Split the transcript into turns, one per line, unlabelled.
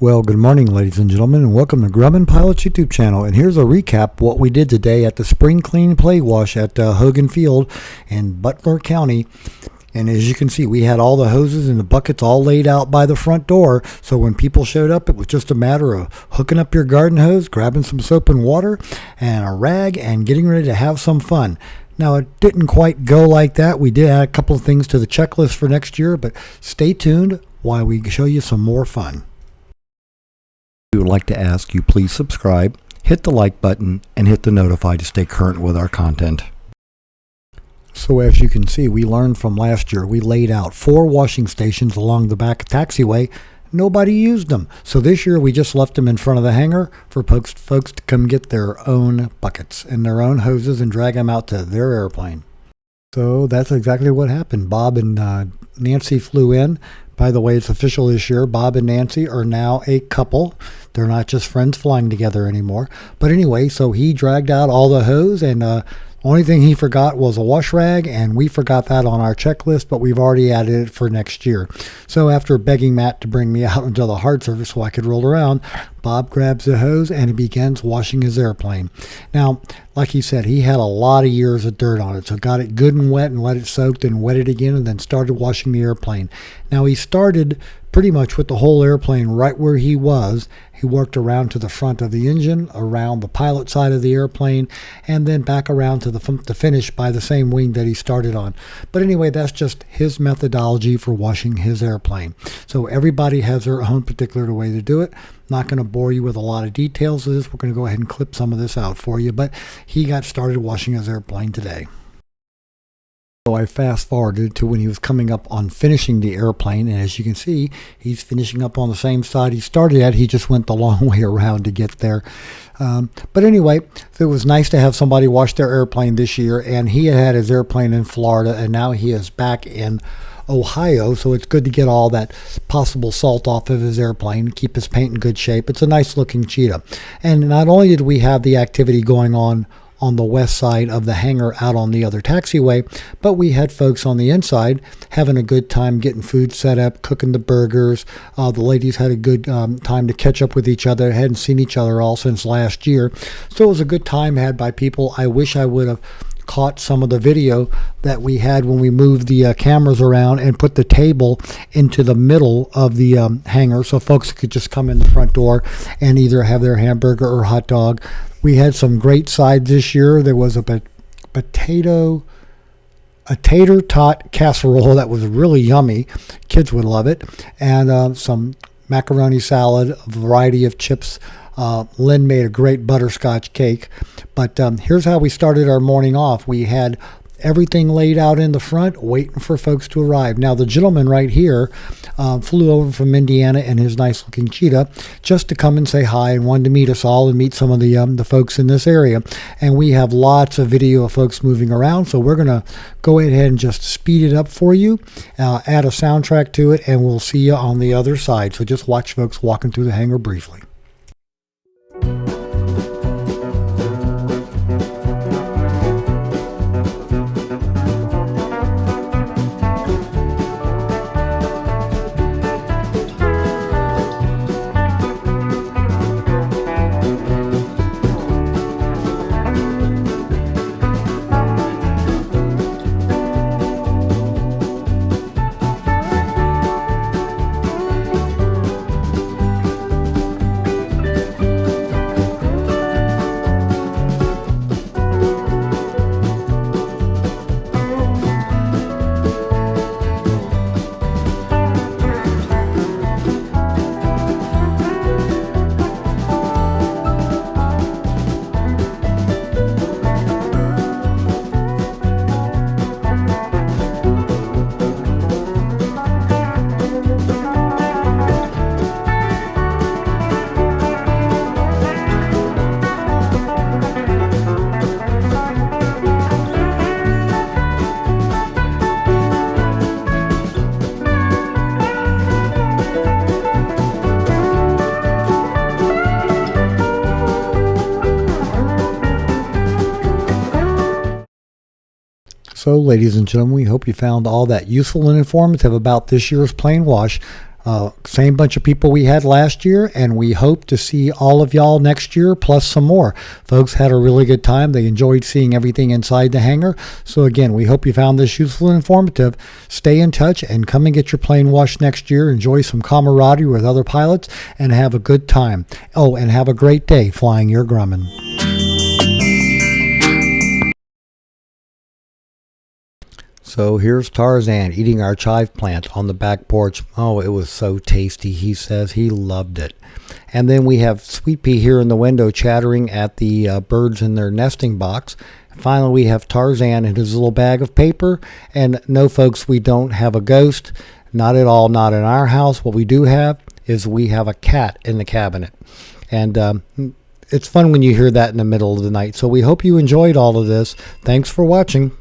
Well, good morning, ladies and gentlemen, and welcome to Grumman Pilot's YouTube channel. And here's a recap what we did today at the Spring Clean Play Wash at Hogan Field in Butler County. And as you can see, we had all the hoses and the buckets all laid out by the front door. So when people showed up, it was just a matter of hooking up your garden hose, grabbing some soap and water and a rag, and getting ready to have some fun. Now, it didn't quite go like that. We did add a couple of things to the checklist for next year, but stay tuned while we show you some more fun. We would like to ask you please subscribe, hit the like button, and hit the notify to stay current with our content. So as you can see, we learned from last year. We laid out 4 washing stations along the back taxiway. Nobody used them. So this year we just left them in front of the hangar for folks to come get their own buckets and their own hoses and drag them out to their airplane. So that's exactly what happened. Bob and Nancy flew in. By the way, it's official this year. Bob and Nancy are now a couple. They're not just friends flying together anymore. But anyway, so he dragged out all the hose, and only thing he forgot was a wash rag, and we forgot that on our checklist, but we've already added it for next year. So after begging Matt to bring me out into the hard surface so I could roll around, Bob grabs the hose and he begins washing his airplane. Now, like he said, he had a lot of years of dirt on it, so got it good and wet and let it soak, then wet it again, and then started washing the airplane. Now, he started pretty much with the whole airplane right where he was. He worked around to the front of the engine, around the pilot side of the airplane, and then back around to the finish by the same wing that he started on. But anyway, that's just his methodology for washing his airplane. So everybody has their own particular way to do it. Not going to bore you with a lot of details of this. We're going to go ahead and clip some of this out for you, but he got started washing his airplane today. So I fast forwarded to when he was coming up on finishing the airplane, and as you can see, he's finishing up on the same side he started at. He just went the long way around to get there. But anyway, it was nice to have somebody wash their airplane this year, and he had his airplane in Florida, and now he is back in Ohio, so it's good to get all that possible salt off of his airplane, keep his paint in good shape. It's a nice looking cheetah. And not only did we have the activity going on the west side of the hangar out on the other taxiway, but we had folks on the inside having a good time getting food set up, cooking the burgers. The ladies had a good time to catch up with each other. Hadn't seen each other all since last year, so it was a good time had by people. I wish I would have caught some of the video that we had when we moved the cameras around and put the table into the middle of the hangar so folks could just come in the front door and either have their hamburger or hot dog. We had some great sides this year. There was a tater tot casserole that was really yummy. Kids would love it. And some macaroni salad, a variety of chips. Lynn made a great butterscotch cake. But here's how we started our morning off. We had everything laid out in the front, waiting for folks to arrive. Now, the gentleman right here flew over from Indiana in his nice-looking cheetah just to come and say hi and wanted to meet us all and meet some of the folks in this area. And we have lots of video of folks moving around, so we're going to go ahead and just speed it up for you, add a soundtrack to it, and we'll see you on the other side. So just watch folks walking through the hangar briefly. So, ladies and gentlemen, we hope you found all that useful and informative about this year's plane wash. Same bunch of people we had last year, and we hope to see all of y'all next year, plus some more. Folks had a really good time. They enjoyed seeing everything inside the hangar. So again, we hope you found this useful and informative. Stay in touch and come and get your plane washed next year. Enjoy some camaraderie with other pilots and have a good time. Oh, and have a great day flying your Grumman. So here's Tarzan eating our chive plant on the back porch. Oh, it was so tasty. He says he loved it. And then we have Sweet Pea here in the window chattering at the birds in their nesting box. Finally, we have Tarzan in his little bag of paper. And no, folks, we don't have a ghost. Not at all, not in our house. What we do have is we have a cat in the cabinet. And it's fun when you hear that in the middle of the night. So we hope you enjoyed all of this. Thanks for watching.